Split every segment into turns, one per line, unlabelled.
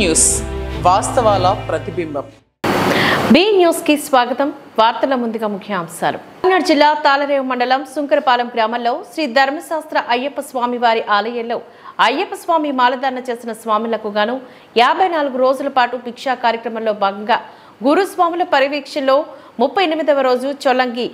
News వాస్తవాల ప్రతిబింబం.
B news కి స్వాగతం. వార్తల ముందుగా ముఖ్యాంశాలు. పల్నాడు జిల్లా తాళరేవు మండలం సుంకరపాలెం గ్రామంలో శ్రీ ధర్మశాస్త్ర అయ్యప్ప స్వామి వారి ఆలయంలో అయ్యప్ప స్వామి మాలధారణ చేసిన స్వాములకు గాను 54 రోజుల పాటు భిక్షా కార్యక్రమంలో భాగంగా గురుస్వాముల పర్యవేక్షణలో 38వ రోజు చొల్లంగి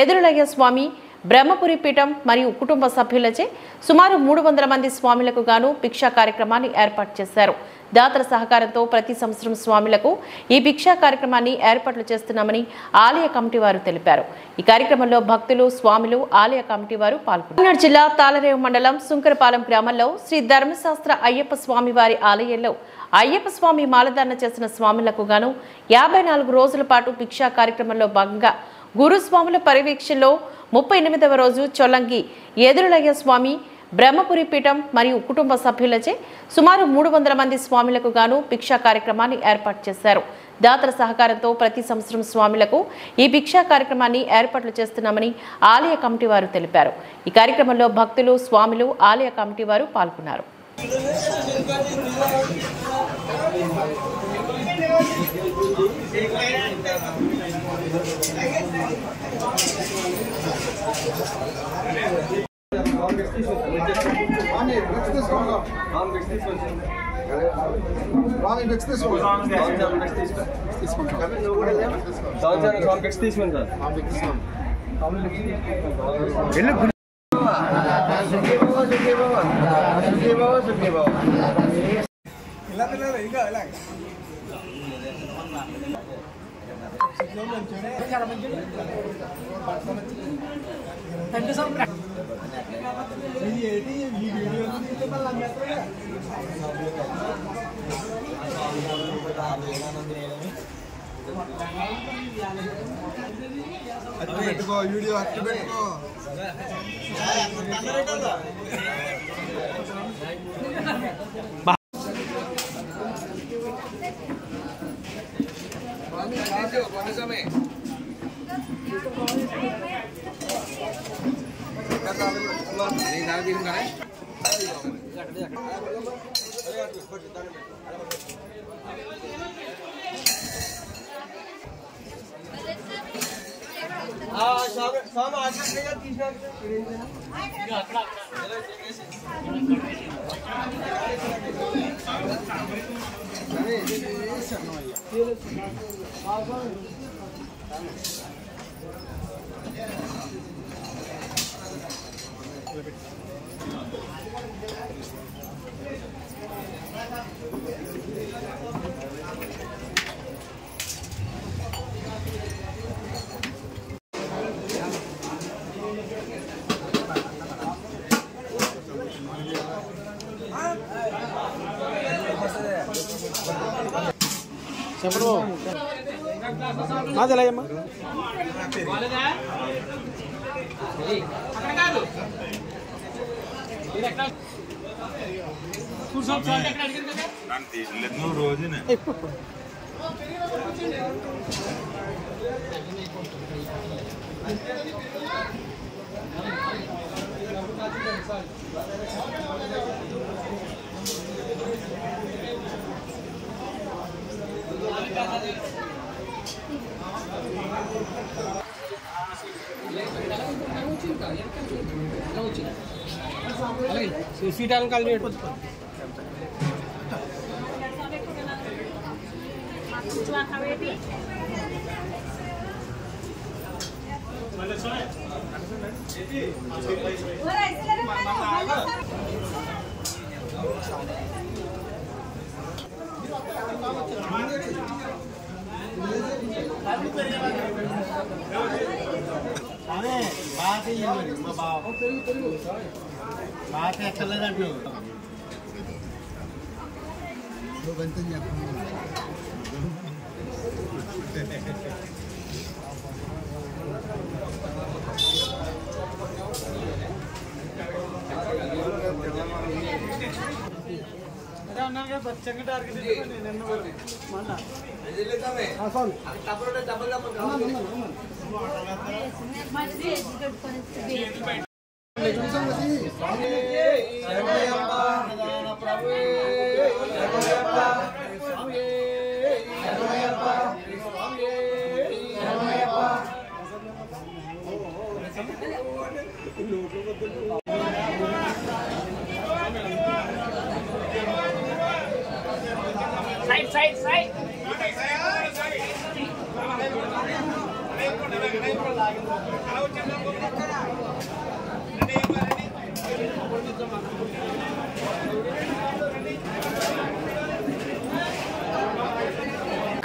ఎదురులయ్య స్వామి బ్రహ్మపురి పీఠం మరియు కుటుంబ సభ్యులచే సుమారు 300 మంది స్వాములకు గాను భిక్షా కార్యక్రమాన్ని ఏర్పాటు చేశారు. దాతల సహకారంతో ప్రతి సంవత్సరం స్వాములకు ఈ భిక్షా కార్యక్రమాన్ని ఏర్పాట్లు చేస్తున్నామని ఆలయ కమిటీ వారు తెలిపారు. ఈ కార్యక్రమంలో భక్తులు, స్వాములు, ఆలయ కమిటీ వారు పాల్గొన్నారు. పల్నాడు జిల్లా తాళరేవు మండలం సుంకరపాలెం గ్రామంలో శ్రీ ధర్మశాస్త్ర అయ్యప్ప స్వామి వారి ఆలయంలో అయ్యప్ప స్వామి మాలధారణ చేసిన స్వాములకు గాను 54 రోజుల పాటు భిక్షా కార్యక్రమంలో భాగంగా గురుస్వాముల పర్యవేక్షణలో 38వ రోజు చొల్లంగి ఎదురులయ్య స్వామి బ్రహ్మపురి పీఠం మరియు కుటుంబ సభ్యులచే సుమారు 300 మంది స్వాములకు గాను భిక్షా కార్యక్రమాన్ని ఏర్పాటు చేశారు. దాతల సహకారంతో ప్రతి సంవత్సరం స్వాములకు ఈ భిక్షా కార్యక్రమాన్ని ఏర్పాట్లు చేస్తున్నామని ఆలయ కమిటీ వారు తెలిపారు. ఈ కార్యక్రమంలో భక్తులు, స్వాములు, ఆలయ కమిటీ వారు పాల్గొన్నారు.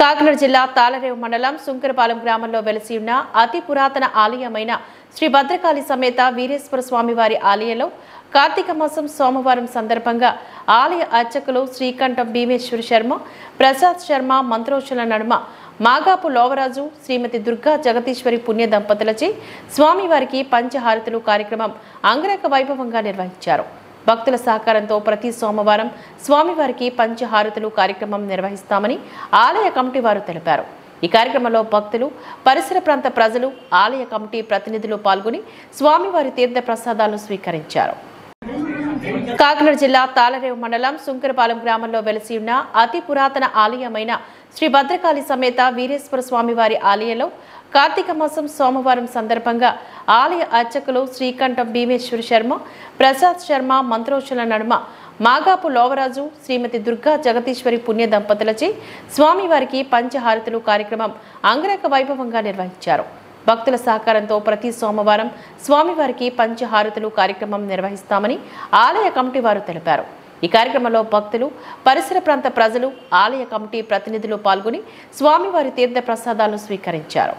కాకినాడ జిల్లా తాళరేవు మండలం సుంకరపాలెం గ్రామంలో వెలసి ఉన్న అతి పురాతన ఆలయమైన శ్రీ భద్రకాళి సమేత వీరేశ్వర స్వామి వారి ఆలయంలో కార్తీక మాసం సోమవారం సందర్భంగా ఆలయ అర్చకులు శ్రీకంఠం భీమేశ్వర శర్మ, ప్రసాద్ శర్మ మంత్రోచ్చల నడుమ మాగాపు లోవరాజు, శ్రీమతి దుర్గా జగదీశ్వరి పుణ్య దంపతులచే స్వామివారికి పంచహారతులు కార్యక్రమం అంగరంగ వైభవంగా నిర్వహించారు. భక్తుల సహకారంతో ప్రతి సోమవారం స్వామివారికి పంచహారతులు కార్యక్రమం నిర్వహిస్తామని ఆలయ కమిటీ వారు తెలిపారు. ఈ కార్యక్రమంలో భక్తులు, పరిసర ప్రాంత ప్రజలు, ఆలయ కమిటీ ప్రతినిధులు పాల్గొని స్వామివారి తీర్థ ప్రసాదాలను స్వీకరించారు. కాకినాడ జిల్లా తాళరేవు మండలం సుంకరపాలెం గ్రామంలో వెలసి ఉన్న అతి పురాతన ఆలయమైన శ్రీ భద్రకాళి సమేత వీరేశ్వర స్వామి వారి ఆలయంలో కార్తీక మాసం సోమవారం సందర్భంగా ఆలయ అర్చకులు శ్రీకంఠం భీమేశ్వర శర్మ, ప్రసాద్ శర్మ మంత్రోచ్చల నడుమ మాగాపు లోవరాజు, శ్రీమతి దుర్గా జగదీశ్వరి పుణ్య దంపతులచే స్వామివారికి పంచహారతులు కార్యక్రమం అంగరంగ వైభవంగా నిర్వహించారు. భక్తుల సహకారంతో ప్రతి సోమవారం స్వామివారికి పంచహారతులు కార్యక్రమం నిర్వహిస్తామని ఆలయ కమిటీ వారు తెలిపారు. ఈ కార్యక్రమంలో భక్తులు, పరిసర ప్రాంత ప్రజలు, ఆలయ కమిటీ ప్రతినిధులు పాల్గొని స్వామివారి తీర్థ ప్రసాదాలను స్వీకరించారు.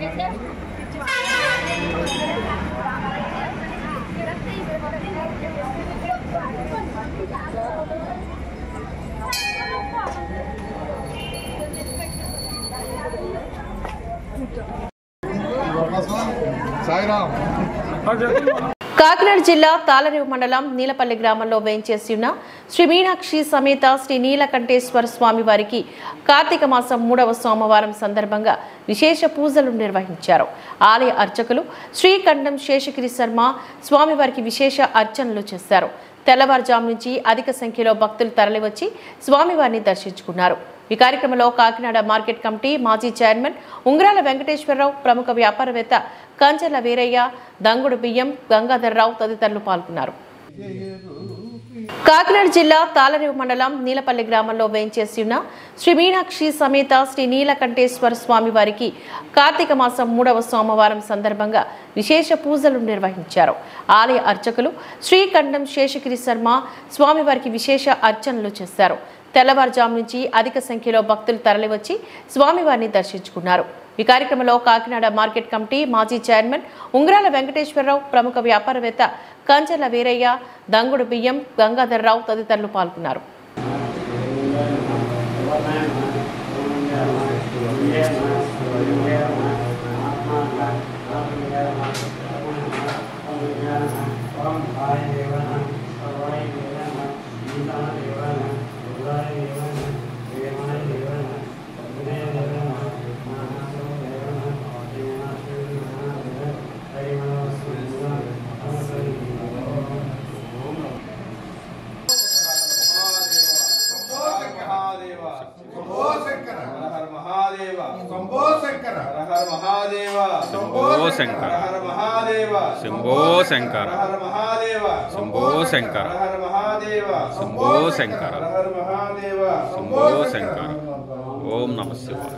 Right.
కాకినాడ జిల్లా తాళరేవు మండలం నీలపల్లి గ్రామంలో వేంచేసి ఉన్న శ్రీ మీనాక్షి సమేత శ్రీ నీలకంఠేశ్వర స్వామి వారికి కార్తీక మాసం 3వ సోమవారం సందర్భంగా విశేష పూజలు నిర్వహించారు. ఆలయ అర్చకులు శ్రీకంఠం శేషగిరి శర్మ స్వామివారికి విశేష అర్చనలు చేశారు. తెల్లవారుజాము నుంచి అధిక సంఖ్యలో భక్తులు తరలివచ్చి స్వామివారిని దర్శించుకున్నారు. ఈ కార్యక్రమంలో కాకినాడ మార్కెట్ కమిటీ మాజీ చైర్మన్ ఉంగరాల వెంకటేశ్వరరావు, ప్రముఖ వ్యాపారవేత్త కంచెల వీరయ్య, దంగుడు బియ్యం గంగాధర్రావు తదితరులు పాల్గొన్నారు. కాకినాడ జిల్లా తాళరేవు మండలం నీలపల్లి గ్రామంలో వేంచేసి ఉన్న శ్రీ మీనాక్షి సమేత శ్రీ నీలకంఠేశ్వర స్వామి వారికి కార్తీక మాసం 3వ సోమవారం సందర్భంగా విశేష పూజలు నిర్వహించారు. ఆలయ అర్చకులు శ్రీకంఠం శేషగిరి శర్మ స్వామివారికి విశేష అర్చనలు చేశారు. తెల్లవారుజాము నుంచి అధిక సంఖ్యలో భక్తులు తరలివచ్చి స్వామివారిని దర్శించుకున్నారు. ఈ కార్యక్రమంలో కాకినాడ మార్కెట్ కమిటీ మాజీ చైర్మన్ ఉంగరాల వెంకటేశ్వరరావు, ప్రముఖ వ్యాపారవేత్త కంచెల వీరయ్య, దంగుడు బియ్యం గంగాధర్రావు తదితరులు పాల్గొన్నారు.
శంభో శంకర శంభో శంకర శంభో శంకర శంభో శంకర. ఓం నమః శివాయ.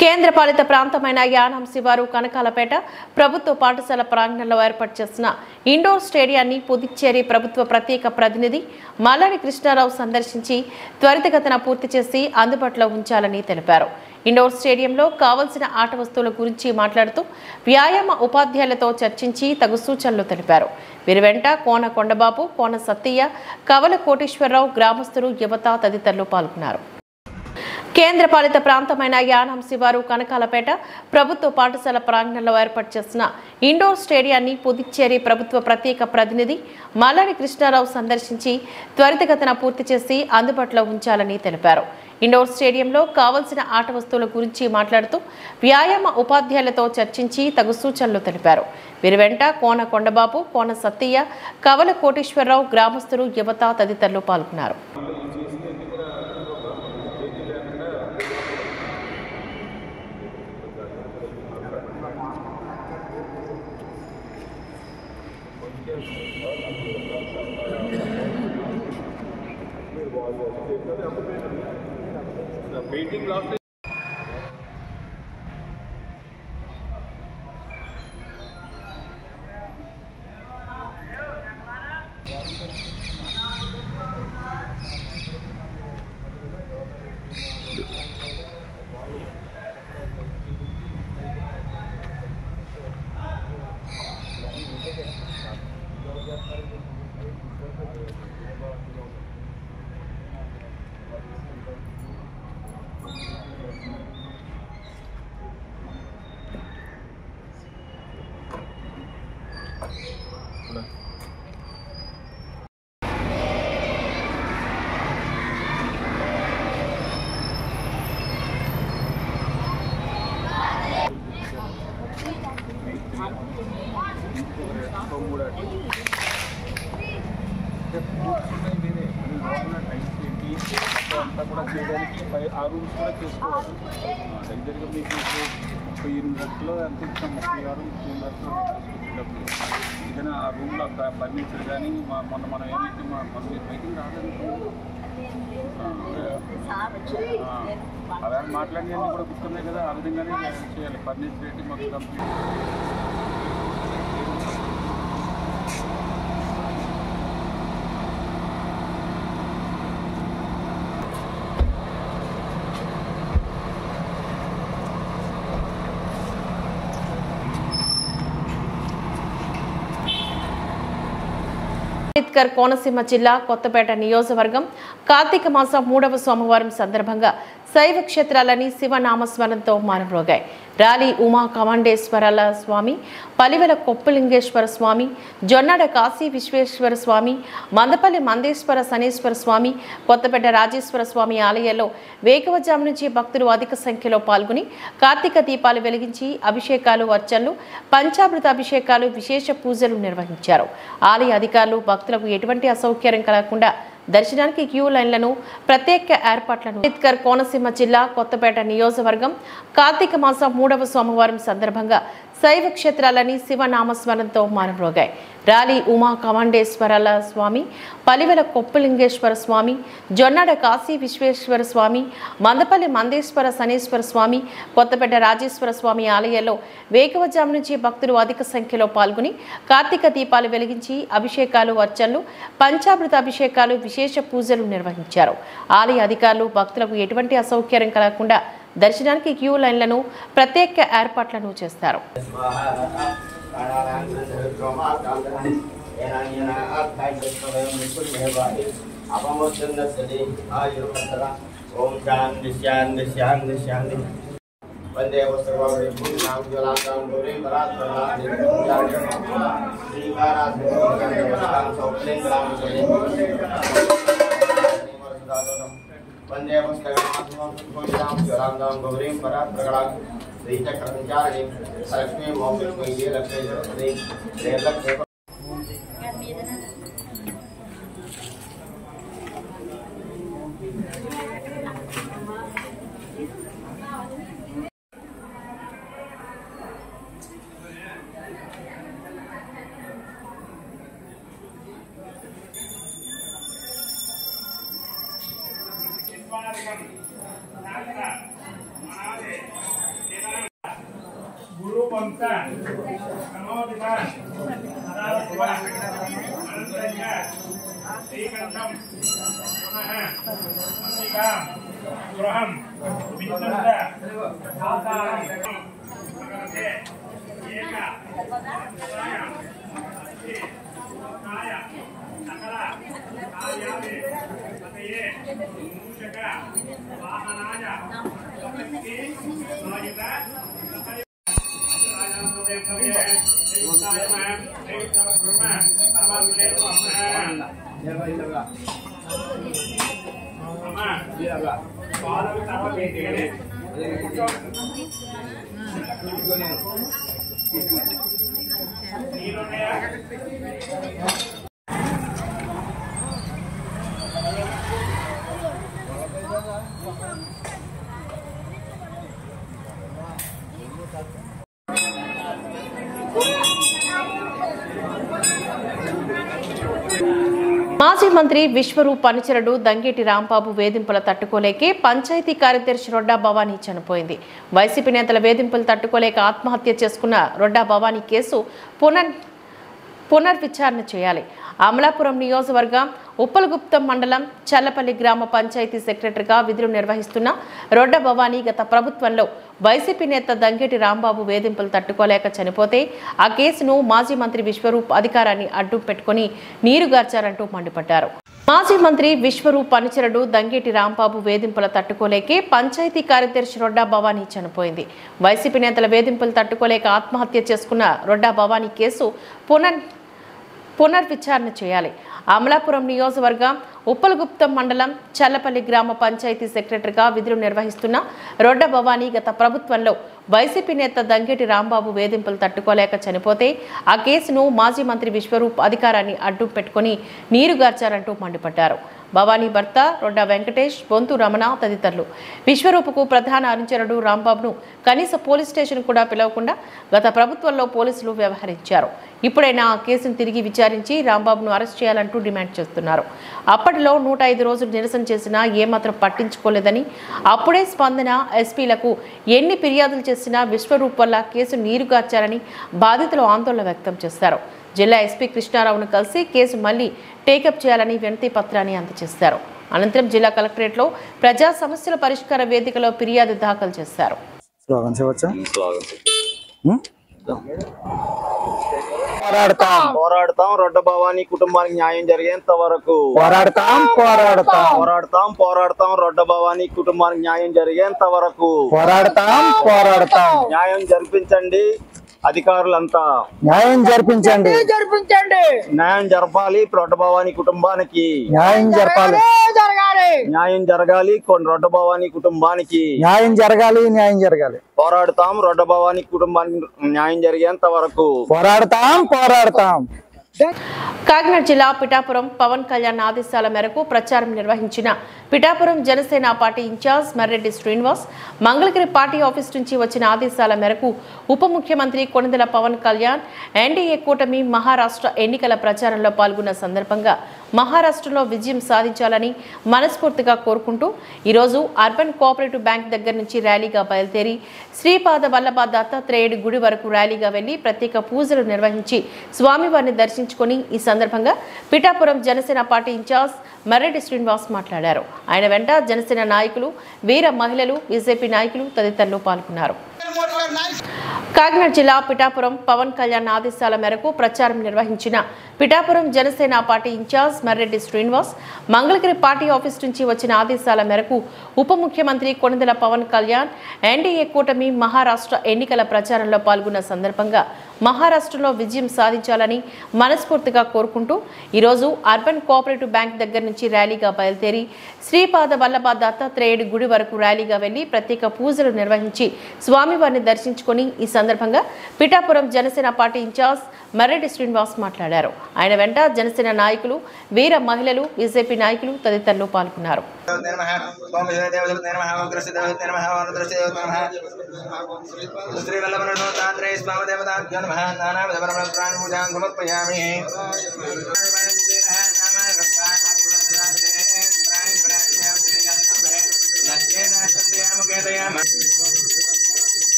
కేంద్రపాలిత ప్రాంతమైన యానాం శివారు కనకాలపేట ప్రభుత్వ పాఠశాల ప్రాంగణంలో ఏర్పాటు చేసిన ఇండోర్ స్టేడియాన్ని పుదుచ్చేరి ప్రభుత్వ ప్రత్యేక ప్రతినిధి మల్లాడి కృష్ణారావు సందర్శించి త్వరితగతిన పూర్తి చేసి అందుబాటులో ఉంచాలని తెలిపారు. ఇండోర్ స్టేడియంలో కావలసిన ఆట వస్తువుల గురించి మాట్లాడుతూ వ్యాయామ ఉపాధ్యాయులతో చర్చించి తగు సూచనలు తెలిపారు. వీరి వెంట కోన కొండబాబు, కోన సత్తయ్య, కవల కోటేశ్వరరావు, గ్రామస్తులు, యువత తదితరులు పాల్గొన్నారు. కేంద్రపాలిత ప్రాంతమైన యానాం శివారు కనకాలపేట ప్రభుత్వ పాఠశాల ప్రాంగణంలో ఏర్పాటు చేసిన ఇండోర్ స్టేడియాన్ని పుదుచ్చేరి ప్రభుత్వ ప్రత్యేక ప్రతినిధి మల్లాడి కృష్ణారావు సందర్శించి త్వరితగతిన పూర్తి చేసి అందుబాటులో ఉంచాలని తెలిపారు. ఇండోర్ స్టేడియంలో కావలసిన ఆట వస్తువుల గురించి మాట్లాడుతూ వ్యాయామ ఉపాధ్యాయులతో చర్చించి తగు సూచనలు తెలిపారు. వీరి వెంట కోన కొండబాబు, కోన సత్తయ్య, కవల కోటేశ్వరరావు, గ్రామస్తులు, యువత తదితరులు పాల్గొన్నారు.
meeting last అంతా కూడా చేయడానికి ఆ రూమ్స్ కూడా చేసుకోవాలి. దగ్గరగా మీకు 38 లక్షలు ఎంత ఇచ్చాం, 36 లక్షలు డబ్బులు. అందుకని ఆ రూమ్లో ఫర్నిచర్ కానీ మొన్న మనం ఏమైతే బయటికి రాలేదు అదే మాట్లాడినవన్నీ కూడా గుర్తున్నాయి కదా, ఆ విధంగానే చేయాలి. ఫర్నిచర్ ఏంటి మాకు కంప్లీట్.
అంబేద్కర్ కోనసీమ జిల్లా కొత్తపేట నియోజకవర్గం కార్తీక మాసం 3వ సోమవారం సందర్భంగా శైవ క్షేత్రాలని శివనామస్మరణతో మానమ్రోగాయి. రాలి ఉమా కమండేశ్వరాల స్వామి, పలివెల కొప్పలింగేశ్వర స్వామి, జొన్నాడ కాశీ విశ్వేశ్వర స్వామి, మందపల్లి మందేశ్వర శనేశ్వర స్వామి, కొత్తపేట రాజేశ్వర స్వామి ఆలయాల్లో వేకువజాము నుంచి భక్తులు అధిక సంఖ్యలో పాల్గొని కార్తీక దీపాలు వెలిగించి అభిషేకాలు, అర్చనలు, పంచామృత అభిషేకాలు, విశేష పూజలు నిర్వహించారు. ఆలయ అధికారులు భక్తులకు ఎటువంటి అసౌకర్యం కలగకుండా దర్శనానికి క్యూ లైన్లను, ప్రత్యేక ఏర్పాట్లను. అంబేద్కర్ కోనసీమ జిల్లా కొత్తపేట నియోజకవర్గం కార్తీక మాసం 3వ సోమవారం సందర్భంగా శైవ క్షేత్రాలని శివనామస్మరణతో మానమ్రోగాయి. రాలి ఉమా కమండేశ్వరాల స్వామి, పలివెల కొప్పలింగేశ్వర స్వామి, జొన్నాడ కాశీ విశ్వేశ్వర స్వామి, మందపల్లి మందేశ్వర శనేశ్వర స్వామి, కొత్తపేట రాజేశ్వర స్వామి ఆలయాల్లో వేకువజాము నుంచి భక్తులు అధిక సంఖ్యలో పాల్గొని కార్తీక దీపాలు వెలిగించి అభిషేకాలు, అర్చనలు, పంచామృత అభిషేకాలు, విశేష పూజలు నిర్వహించారు. ఆలయ అధికారులు భక్తులకు ఎటువంటి అసౌకర్యం కలగకుండా దర్శనానికి క్యూ లైన్లను, ప్రత్యేక ఏర్పాట్లను చేస్తారు.
వందే పుస్తకం గౌరీం పరా ప్రగడా శ్రీచక్రచారిణి లక్ష్మీ మోక్ష లక్ష్మీ
गुरु पंथा नमोदिता अदालत्वा अनंतज्ञ श्रीकंठम पुनः अंबिका गृहम विद्युत आधारं भगवते एक साय नाय सकल कार्यावे पतये मूषक वाहनाय शक्ति स्वायिता
మాజీ మంత్రి విశ్వరూప్ అనుచరుడు దంగేటి రాంబాబు వేధింపుల తట్టుకోలేకే పంచాయతీ కార్యదర్శి రొడ్డా భవానీ చనిపోయింది. వైసీపీ నేతల వేధింపులు తట్టుకోలేక ఆత్మహత్య చేసుకున్న రొడ్డా భవానీ కేసు పునర్విచారణ చేయాలి. అమలాపురం నియోజకవర్గం ఉప్పలగుప్తం మండలం చల్లపల్లి గ్రామ పంచాయతీ సెక్రటరీగా విధులు నిర్వహిస్తున్న రొడ్డ భవానీ గత ప్రభుత్వంలో వైసీపీ నేత దంగేటి రాంబాబు వేధింపులు తట్టుకోలేక చనిపోతే ఆ కేసును మాజీ మంత్రి విశ్వరూప్ అధికారాన్ని అడ్డు పెట్టుకుని నీరుగార్చారంటూ మండిపడ్డారు. మాజీ మంత్రి విశ్వరూప్ అనుచరుడు దంగేటి రాంబాబు వేధింపుల తట్టుకోలేకే పంచాయతీ కార్యదర్శి రొడ్డా భవానీ చనిపోయింది. వైసీపీ నేతల వేధింపులు తట్టుకోలేక ఆత్మహత్య చేసుకున్న రొడ్డా భవానీ కేసు పునర్విచారణ చేయాలి. అమలాపురం నియోజకవర్గం ఉప్పలగుప్తం మండలం చల్లపల్లి గ్రామ పంచాయతీ సెక్రటరీగా విధులు నిర్వహిస్తున్న రొడ్డ భవానీ గత ప్రభుత్వంలో వైసీపీ నేత దంగేటి రాంబాబు వేధింపులు తట్టుకోలేక చనిపోతే ఆ కేసును మాజీ మంత్రి విశ్వరూప్ అధికారాన్ని అడ్డు పెట్టుకుని నీరుగార్చారంటూ మండిపడ్డారు. భవానీ భర్త రొడ్డ వెంకటేష్, బొంతు రమణ తదితరులు. విశ్వరూపకు ప్రధాన అనుచరుడు రాంబాబును కనీస పోలీస్ స్టేషన్ కూడా పిలవకుండా గత ప్రభుత్వంలో పోలీసులు వ్యవహరించారు. ఇప్పుడైనా ఆ కేసును తిరిగి విచారించి రాంబాబును అరెస్ట్ చేయాలంటూ డిమాండ్ చేస్తున్నారు. అప్పటిలో 105 రోజులు నిరసన చేసినా ఏమాత్రం పట్టించుకోలేదని, అప్పుడే స్పందన ఎస్పీలకు ఎన్ని ఫిర్యాదులు చేసినా విశ్వరూప్ వల్ల కేసు నీరుగార్చారని బాధితులు ఆందోళన వ్యక్తం చేశారు. జిల్లా ఎస్పీ కృష్ణారావును కలిసి కేసు మళ్లీ టేకప్ చేయాలని వినతి పత్రాన్ని అందజేశారు. అనంతరం జిల్లా కలెక్టరేట్లో ప్రజా సమస్యల పరిష్కార వేదికలో ఫిర్యాదు దాఖలు చేశారు.
పోరాడతాం రొడ్డ భవానీ కుటుంబానికి న్యాయం జరిగేంత వరకు పోరాడతాం రొడ్డ భవానీ కుటుంబానికి న్యాయం జరిగేంత వరకు న్యాయం జరిపించండి. అధికారులంతా న్యాయం జరిపించండి. న్యాయం జరపాలి. రొడ్డ భవానీ కుటుంబానికి న్యాయం జరగాలి. రొడ్డ భవానీ కుటుంబానికి న్యాయం జరగాలి. పోరాడతాం రొడ్డ భవానీ కుటుంబానికి న్యాయం జరిగేంత వరకు పోరాడతాం.
కాకినాడ జిల్లా పిఠాపురం పవన్ కళ్యాణ్ ఆదేశాల మేరకు ప్రచారం నిర్వహించిన Pithapuram Janasena party incharge Marreddy Srinivas Mangalagiri party office నుంచి వచ్చిన ఆదేశాల మేరకు ఉప ముఖ్యమంత్రి కొణిదెల పవన్ కళ్యాణ్ ఎన్డీఏ కూటమి మహారాష్ట్ర ఎన్నికల ప్రచారంలో పాల్గొన్న సందర్భంగా మహారాష్ట్రలో విజయం సాధించాలని మనస్ఫూర్తిగా కోరుకుంటూ ఈరోజు అర్బన్ కోఆపరేటివ్ బ్యాంక్ దగ్గర నుంచి ర్యాలీగా బయలుదేరి శ్రీపాద వల్లభ దత్తాత్రేయుడి గుడి వరకు ర్యాలీగా వెళ్లి ప్రత్యేక పూజలు నిర్వహించి స్వామివారిని దర్శించుకుని ఈ సందర్భంగా పిఠాపురం జనసేన పార్టీ ఇన్ఛార్జ్ మర్రెడ్డి శ్రీనివాస్ మాట్లాడారు. ఆయన వెంట జనసేన నాయకులు, వీర మహిళలు, బీజేపీ నాయకులు తదితరులు పాల్గొన్నారు. కాకినాడ జిల్లా పిఠాపురం పవన్ కళ్యాణ్ ఆదేశాల మేరకు ప్రచారం నిర్వహించిన Pithapuram Janasena party incharge Marreddy Srinivas Mangalagiri party office నుంచి వచ్చిన ఆదేశాల మేరకు ఉప ముఖ్యమంత్రి కొణిదెల పవన్ కళ్యాణ్ ఎన్డీఏ కూటమి మహారాష్ట్ర ఎన్నికల ప్రచారంలో పాల్గొన్న సందర్భంగా మహారాష్ట్రలో విజయం సాధించాలని మనస్ఫూర్తిగా కోరుకుంటూ ఈరోజు అర్బన్ కోఆపరేటివ్ బ్యాంక్ దగ్గర నుంచి ర్యాలీగా బయలుదేరి శ్రీపాద వల్లభ దత్తాత్రేయుడి గుడి వరకు ర్యాలీగా వెళ్లి ప్రత్యేక పూజలు నిర్వహించి స్వామివారిని దర్శించుకుని ఈ సందర్భంగా పిఠాపురం జనసేన పార్టీ ఇన్ఛార్జ్ మర్రెడ్డి శ్రీనివాస్ మాట్లాడారు. ఆయన వెంట జనసేన నాయకులు, వీర మహిళలు, బీజేపీ నాయకులు తదితరులు పాల్గొన్నారు.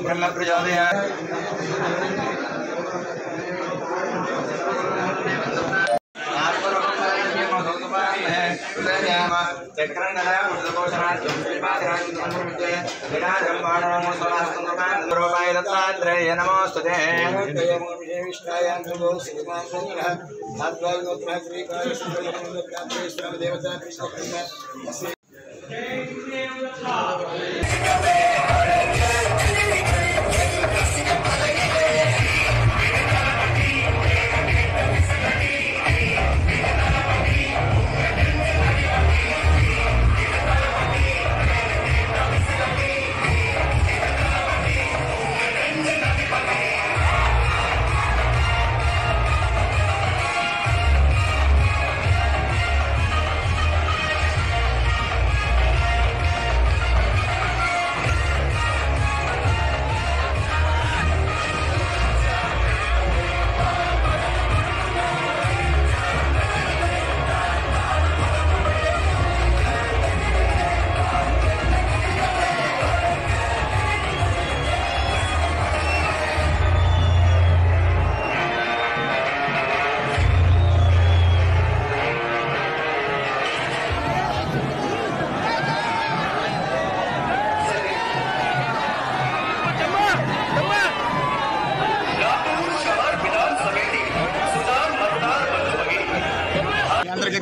ब्रह्म प्रचोदया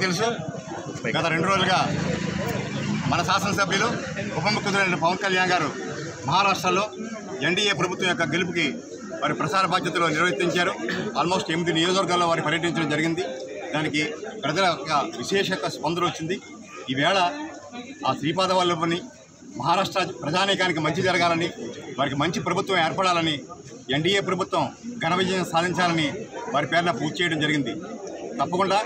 తెలుసు గత 2 రోజులుగా మన శాసనసభ్యులు ఉప ముఖ్యమంత్రి పవన్ కళ్యాణ్ గారు మహారాష్ట్రలో ఎన్డీఏ ప్రభుత్వం యొక్క గెలుపుకి వారి ప్రసార బాధ్యతలు నిర్వర్తించారు. ఆల్మోస్ట్ 8 నియోజకవర్గాల్లో వారు పర్యటించడం జరిగింది. దానికి ప్రజల యొక్క విశేష స్పందన వచ్చింది. ఈవేళ ఆ శ్రీపాద వల్లభని మహారాష్ట్ర ప్రజానీకానికి మంచి జరగాలని, వారికి మంచి ప్రభుత్వం ఏర్పడాలని, ఎన్డీఏ ప్రభుత్వం ఘన విజయం సాధించాలని వారి పేరున పూర్తి చేయడం జరిగింది. తప్పకుండా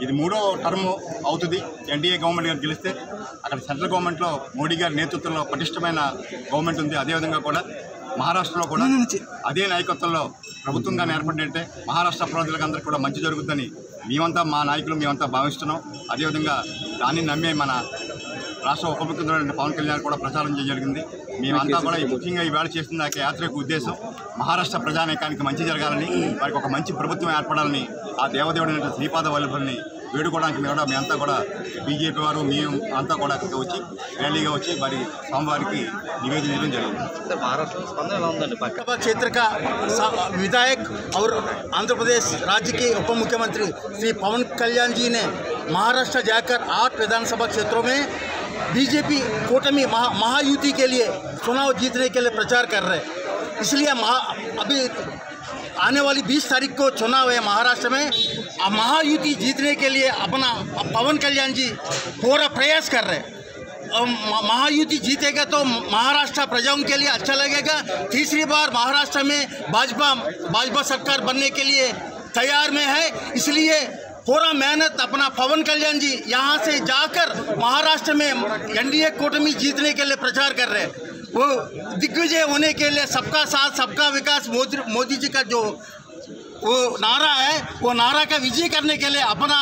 ఇది 3వ టర్మ్ అవుతుంది. ఎన్డీఏ గవర్నమెంట్ గారు గెలిస్తే అక్కడ సెంట్రల్ గవర్నమెంట్లో మోడీ గారి నేతృత్వంలో పటిష్టమైన గవర్నమెంట్ ఉంది. అదేవిధంగా కూడా మహారాష్ట్రలో కూడా అదే నాయకత్వంలో ప్రభుత్వంగా ఏర్పడినట్టే మహారాష్ట్ర ప్రజలకు అందరికీ కూడా మంచి జరుగుతుందని మా నాయకులు మేమంతా భావిస్తున్నాం. అదేవిధంగా దాన్ని నమ్మే మన రాష్ట్ర ఉప ముఖ్యమంత్రి పవన్ కళ్యాణ్ కూడా ప్రచారం చేయడం జరిగింది. మేమంతా కూడా ముఖ్యంగా ఈవేళ చేస్తున్న యాత్ర యొక్క ఉద్దేశం మహారాష్ట్ర ప్రజానీకానికి మంచి జరగాలని, వారికి ఒక మంచి ప్రభుత్వం ఏర్పడాలని, ఆ దేవదేవుడైన శ్రీపాద వల్లభుల్ని వేడుకోవడానికి మేమంతా కూడా బీజేపీ వారు మేము అంతా కూడా అక్కడికి వచ్చి ర్యాలీగా వచ్చి వారి స్వామివారికి निवेदन చేయడం జరిగింది.
सर महाराष्ट्र में स्पंदन ఎలా ఉందండి?
लोकसभा क्षेत्र का विधायक और आंध्र प्रदेश राज्य के उप मुख्यमंत्री श्री पवन कल्याण जी ने महाराष्ट्र जाकर 8 विधानसभा क्षेत्रों में बीजेपी कूटमी महायुति के लिए चुनाव जीतने के लिए प्रचार कर रहे हैं। इसलिए अभी आने वाली 20 तारीख को चुनाव है महाराष्ट्र में। महायुति जीतने के लिए अपना पवन कल्याण जी पूरा प्रयास कर रहे हैं। महायुति जीतेगा तो महाराष्ट्र प्रजाओं के लिए अच्छा लगेगा। तीसरी बार महाराष्ट्र में भाजपा सरकार बनने के लिए तैयार में है। इसलिए पूरा मेहनत अपना पवन कल्याण जी यहाँ से जाकर महाराष्ट्र में एनडीए कूटमी जीतने के लिए प्रचार कर रहे हैं। वो दिग्विजय होने के लिए सबका साथ सबका विकास मोदी जी का जो वो नारा है, वो नारा का विजय करने के लिए अपना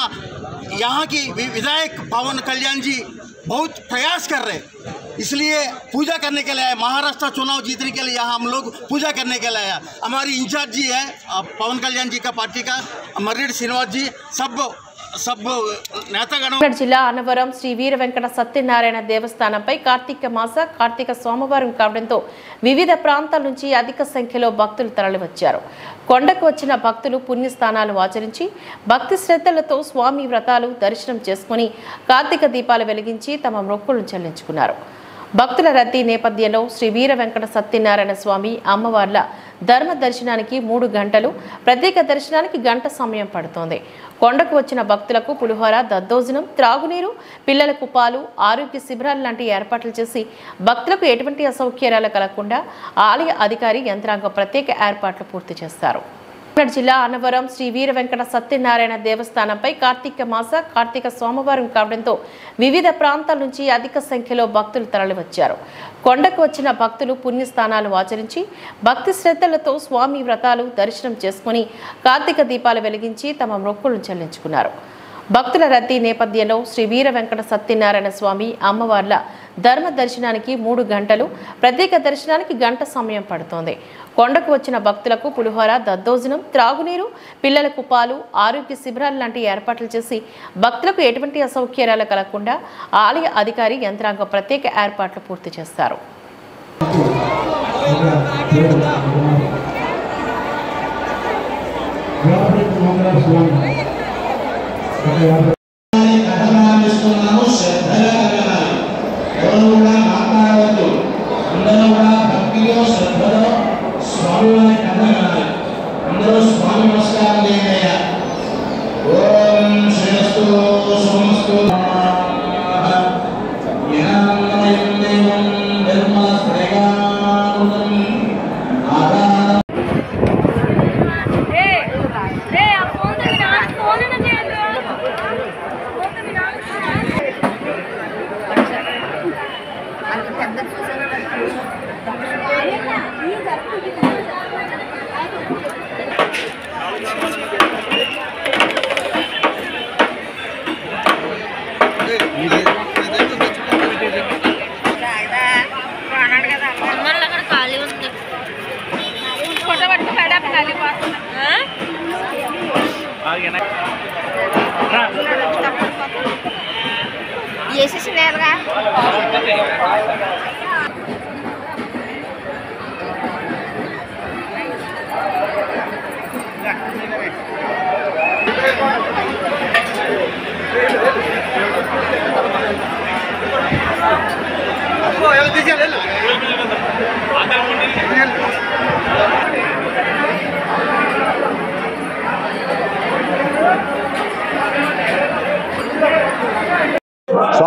यहाँ की विधायक पवन कल्याण जी बहुत प्रयास कर रहे हैं। इसलिए पूजा करने के लिए आए, महाराष्ट्र चुनाव जीतने के लिए यहाँ हम लोग पूजा करने के लिए आया। हमारी इंचार्ज जी है पवन कल्याण जी का पार्टी का मर्रेड्डी श्रीनिवास जी, सब నేతగణం.
జిల్లా అన్నవరం శ్రీ వీర వెంకట సత్యనారాయణ దేవస్థానంపై కార్తీక సోమవారం కావడంతో వివిధ ప్రాంతాల నుంచి అధిక సంఖ్యలో భక్తులు తరలివచ్చారు. కొండకు వచ్చిన భక్తులు పుణ్యస్థానాలు ఆచరించి భక్తి శ్రద్ధలతో స్వామి వ్రతాలు దర్శనం చేసుకుని కార్తీక దీపాలు వెలిగించి తమ మొక్కులను చెల్లించుకున్నారు. భక్తుల రద్దీ నేపథ్యంలో శ్రీ వీర వెంకట సత్యనారాయణ స్వామి అమ్మవార్ల ధర్మ దర్శనానికి 3 గంటలు, ప్రత్యేక దర్శనానికి గంట సమయం పడుతోంది. కొండకు వచ్చిన భక్తులకు పులిహోర, దద్దోజనం, త్రాగునీరు, పిల్లలకు పాలు, ఆరోగ్య శిబిరాలు లాంటి ఏర్పాట్లు చేసి భక్తులకు ఎటువంటి అసౌకర్యాలు కలగకుండా ఆలయ అధికారి యంత్రాంగం ప్రత్యేక ఏర్పాట్లు పూర్తి చేస్తారు. జిల్లా అన్నవరం శ్రీ వీర వెంకట సత్యనారాయణ దేవస్థానంపై కార్తీక సోమవారం కావడంతో వివిధ ప్రాంతాల నుంచి అధిక సంఖ్యలో భక్తులు తరలివచ్చారు. కొండకు వచ్చిన భక్తులు పుణ్యస్థానాలు ఆచరించి భక్తి శ్రద్ధలతో స్వామి వ్రతాలు దర్శనం చేసుకుని కార్తీక దీపాలు వెలిగించి తమ మొక్కులను చెల్లించుకున్నారు. భక్తుల రద్దీ నేపథ్యంలో శ్రీ వీర వెంకట సత్యనారాయణ స్వామి అమ్మవార్ల ధర్మ దర్శనానికి 3 గంటలు, ప్రత్యేక దర్శనానికి గంట సమయం పడుతోంది. కొండకు వచ్చిన భక్తులకు పులిహోర, దద్దోజనం, త్రాగునీరు, పిల్లలకు పాలు, ఆరోగ్య శిబిరాలు లాంటి ఏర్పాట్లు చేసి భక్తులకు ఎటువంటి అసౌకర్యాలు కలగకుండా ఆలయ అధికారి యంత్రాంగం ప్రత్యేక ఏర్పాట్లు పూర్తి చేస్తారు.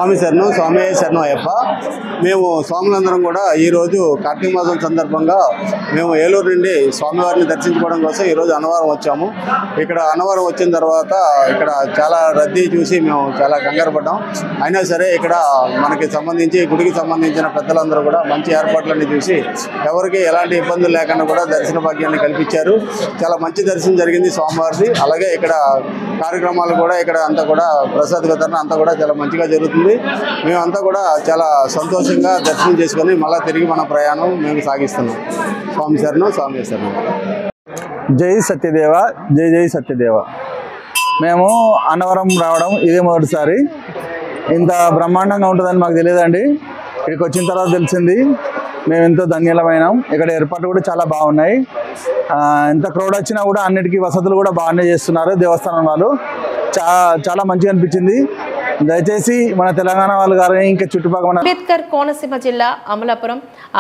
స్వామి శరణం స్వామి శరణం అయ్యప్ప. మేము స్వాములందరం కూడా ఈరోజు కార్తీక మాసం సందర్భంగా మేము ఏలూరు నుండి స్వామివారిని దర్శించుకోవడం కోసం ఈరోజు అన్నవరం వచ్చాము. ఇక్కడ అన్నవరం వచ్చిన తర్వాత ఇక్కడ చాలా రద్దీ చూసి మేము చాలా కంగారు పడ్డాం. అయినా సరే ఇక్కడ మనకి సంబంధించి గుడికి సంబంధించిన పెద్దలందరూ కూడా మంచి ఏర్పాట్లన్నీ చూసి ఎవరికి ఎలాంటి ఇబ్బందులు లేకుండా కూడా దర్శన భాగ్యాన్ని కల్పించారు. చాలా మంచి దర్శనం జరిగింది స్వామివారిది. అలాగే ఇక్కడ కార్యక్రమాలు కూడా ఇక్కడ అంతా కూడా ప్రసాద వితరణ అంతా కూడా చాలా మంచిగా జరుగుతుంది. మేమంతా కూడా చాలా సంతోషంగా దర్శనం చేసుకొని మళ్ళీ తిరిగి మన ప్రయాణం మేము సాగిస్తున్నాం. స్వామి శరణం స్వామి శరణం.
జై సత్యదేవ, జై జై సత్యదేవ. మేము అన్నవరం రావడం ఇదే మొదటిసారి. ఇంత బ్రహ్మాండంగా ఉంటుందని మాకు తెలియదండి. ఇక్కడికి వచ్చిన తర్వాత తెలిసింది. మేము ఎంతో ధన్యలమైనాం. ఇక్కడ ఏర్పాట్లు కూడా చాలా బాగున్నాయి. ఎంత క్రౌడ్ వచ్చినా కూడా అన్నిటికీ వసతులు కూడా బాగానే చేస్తున్నారు దేవస్థానం వాళ్ళు. చాలా మంచిగా అనిపించింది. దయచేసి మన తెలంగాణ వాళ్ళు కానీ ఇంకా చుట్టుపక్కల
అంబేద్కర్ కోనసీమ జిల్లా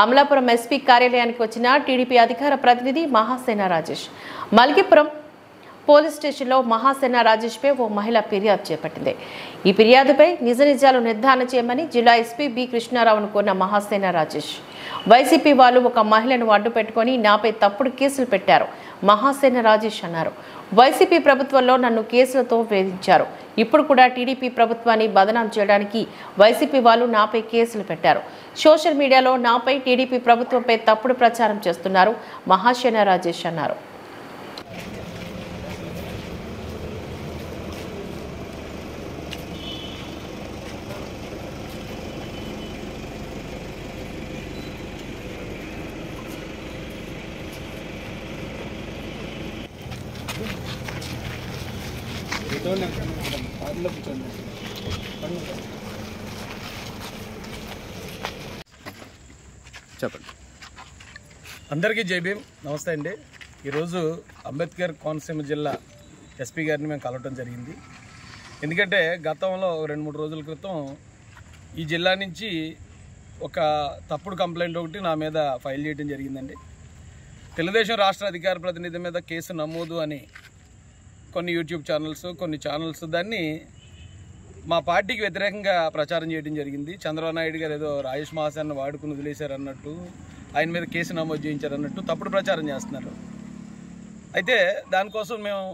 అమలాపురం ఎస్పీ కార్యాలయానికి వచ్చిన టీడీపీ అధికార ప్రతినిధి మహాసేన రాజేష్. మల్కీపురం పోలీస్ స్టేషన్లో మహాసేన రాజేష్పై ఓ మహిళ ఫిర్యాదు చేపట్టింది. ఈ ఫిర్యాదుపై నిజ నిజాలు నిర్ధారణ చేయమని జిల్లా ఎస్పీ బి కృష్ణారావును కోరిన మహాసేన రాజేష్, వైసీపీ వాళ్ళు ఒక మహిళను అడ్డు పెట్టుకొని నాపై తప్పుడు కేసులు పెట్టారు మహాసేన రాజేష్ అన్నారు. వైసీపీ ప్రభుత్వంలో నన్ను కేసులతో వేధించారు. ఇప్పుడు కూడా టీడీపీ ప్రభుత్వాన్ని బదనాం చేయడానికి వైసీపీ వాళ్ళు నాపై కేసులు పెట్టారు. సోషల్ మీడియాలో నాపై టీడీపీ ప్రభుత్వంపై తప్పుడు ప్రచారం చేస్తున్నారు మహాసేన రాజేష్ అన్నారు.
చెప్పండి. అందరికీ జై భీమ్, నమస్తే అండి. ఈరోజు అంబేద్కర్ కోనసీమ జిల్లా ఎస్పీ గారిని మేము కలవటం జరిగింది. ఎందుకంటే గతంలో 2-3 రోజుల క్రితం ఈ జిల్లా నుంచి ఒక తప్పుడు కంప్లైంట్ ఒకటి నా మీద ఫైల్ చేయడం జరిగిందండి. తెలుగుదేశం రాష్ట్ర అధికార ప్రతినిధి మీద కేసు నమోదు అని కొన్ని యూట్యూబ్ ఛానల్స్, కొన్ని ఛానల్స్ దాన్ని మా పార్టీకి వ్యతిరేకంగా ప్రచారం చేయడం జరిగింది. చంద్రబాబు నాయుడు గారు ఏదో రాజేష్ మహాసేన్ని వాడుకుని వదిలేశారన్నట్టు, ఆయన మీద కేసు నమోదు చేయించారన్నట్టు తప్పుడు ప్రచారం చేస్తున్నారు. అయితే దానికోసం మేము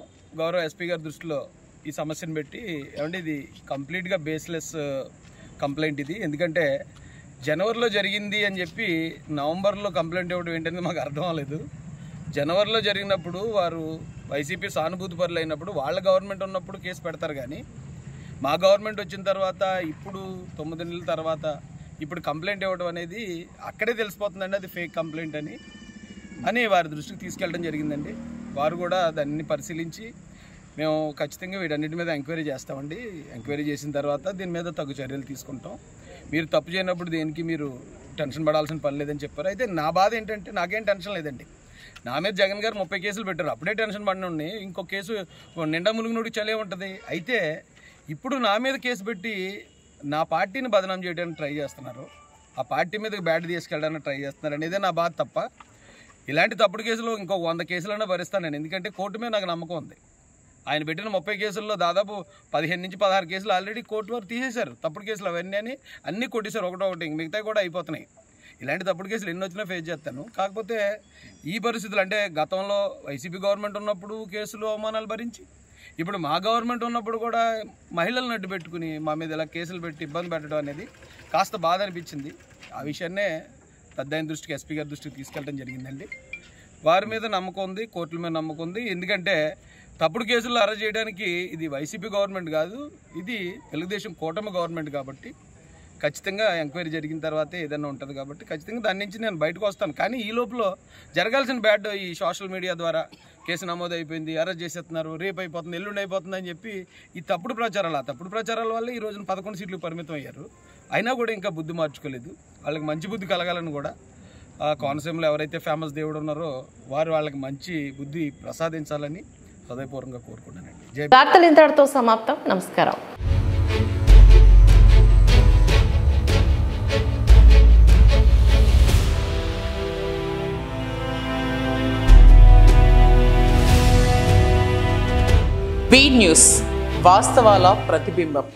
గౌరవ ఎస్పీ గారి దృష్టిలో ఈ సమస్యను పెట్టి, ఏమంటే ఇది కంప్లీట్గా బేస్లెస్ కంప్లైంట్ ఇది. ఎందుకంటే జనవరిలో జరిగింది అని చెప్పి నవంబర్లో కంప్లైంట్ ఇవ్వడం ఏంటనేది మాకు అర్థం అవ్వలేదు. జనవరిలో జరిగినప్పుడు వారు వైసీపీ సానుభూతి పరులు అయినప్పుడు వాళ్ళ గవర్నమెంట్ ఉన్నప్పుడు కేసు పెడతారు, కానీ మా గవర్నమెంట్ వచ్చిన తర్వాత ఇప్పుడు 9 నెలల తర్వాత ఇప్పుడు కంప్లైంట్ ఇవ్వడం అనేది అక్కడే తెలిసిపోతుందండి అది ఫేక్ కంప్లైంట్ అని వారి దృష్టికి తీసుకెళ్ళడం జరిగిందండి. వారు కూడా దాన్ని పరిశీలించి మేము ఖచ్చితంగా వీటన్నిటి మీద ఎంక్వైరీ చేస్తామండి. ఎంక్వైరీ చేసిన తర్వాత దీని మీద తగు చర్యలు తీసుకుంటాం. మీరు తప్పు చేయనప్పుడు దేనికి మీరు టెన్షన్ పడాల్సిన పని లేదని చెప్పారు. అయితే నా బాధ ఏంటంటే నాకేం టెన్షన్ లేదండి. నా మీద జగన్ గారు 30 కేసులు పెట్టారు, అప్పుడే టెన్షన్ పడినండి. ఇంకో కేసు నిండా ములుగునుడికి చలే ఉంటుంది. అయితే ఇప్పుడు నా మీద కేసు పెట్టి నా పార్టీని బదనాం చేయడానికి ట్రై చేస్తున్నారు, ఆ పార్టీ మీదకి బ్యాట్ తీసుకెళ్ళడానికి ట్రై చేస్తున్నారు అనేదే నా బాధ తప్ప ఇలాంటి తప్పుడు కేసులు ఇంకో 100 కేసులైనా భరిస్తాను నేను. ఎందుకంటే కోర్టు మీద నాకు నమ్మకం ఉంది. ఆయన పెట్టిన 30 కేసుల్లో దాదాపు 15 నుంచి 16 కేసులు ఆల్రెడీ కోర్టు వారు తీసేశారు. తప్పుడు కేసులు అవన్నీ అన్నీ కొట్టేశారు, ఒకటొకటి. మిగతా కూడా అయిపోతున్నాయి. ఇలాంటి తప్పుడు కేసులు ఎన్ని వచ్చినా ఫేస్ చేస్తాను. కాకపోతే ఈ పరిస్థితులు అంటే గతంలో వైసీపీ గవర్నమెంట్ ఉన్నప్పుడు కేసులు అవమానాలు భరించి, ఇప్పుడు మా గవర్నమెంట్ ఉన్నప్పుడు కూడా మహిళలను అడ్డు పెట్టుకుని మా మీద ఇలా కేసులు పెట్టి ఇబ్బంది పెట్టడం అనేది కాస్త బాధ అనిపించింది. ఆ విషయాన్నే పెద్ద ఆయన దృష్టికి, ఎస్పీ గారి దృష్టికి తీసుకెళ్ళడం జరిగిందండి. వారి మీద నమ్మకం ఉంది, కోర్టుల మీద నమ్మకం ఉంది. ఎందుకంటే తప్పుడు కేసుల్లో అరెస్ట్ చేయడానికి ఇది వైసీపీ గవర్నమెంట్ కాదు, ఇది తెలుగుదేశం కూటమి గవర్నమెంట్ కాబట్టి ఖచ్చితంగా ఎంక్వైరీ జరిగిన తర్వాతే ఏదైనా ఉంటుంది కాబట్టి ఖచ్చితంగా దాని నుంచి నేను బయటకు వస్తాను. కానీ ఈ లోపల జరగాల్సిన బ్యాడ్ ఈ సోషల్ మీడియా ద్వారా కేసు నమోదు అయిపోయింది, అరెస్ట్ చేసేస్తున్నారు, రేపు అయిపోతుంది, ఎల్లుండి అయిపోతుంది అని చెప్పి ఈ తప్పుడు ప్రచారాలు, ఆ తప్పుడు ప్రచారాల వల్ల ఈ రోజున 11 సీట్లు పరిమితం అయ్యారు. అయినా కూడా ఇంకా బుద్ధి మార్చుకోలేదు. వాళ్ళకి మంచి బుద్ధి కలగాలని కూడా కోనసీమలో ఎవరైతే ఫేమస్ దేవుడు ఉన్నారో వారు వాళ్ళకి మంచి బుద్ధి ప్రసాదించాలని హృదయపూర్వకంగా కోరుకుంటానండి.
వార్తలు ఇంతటితో సమాప్తం. నమస్కారం.
బీ న్యూస్, వాస్తవాల ప్రతిబింబం.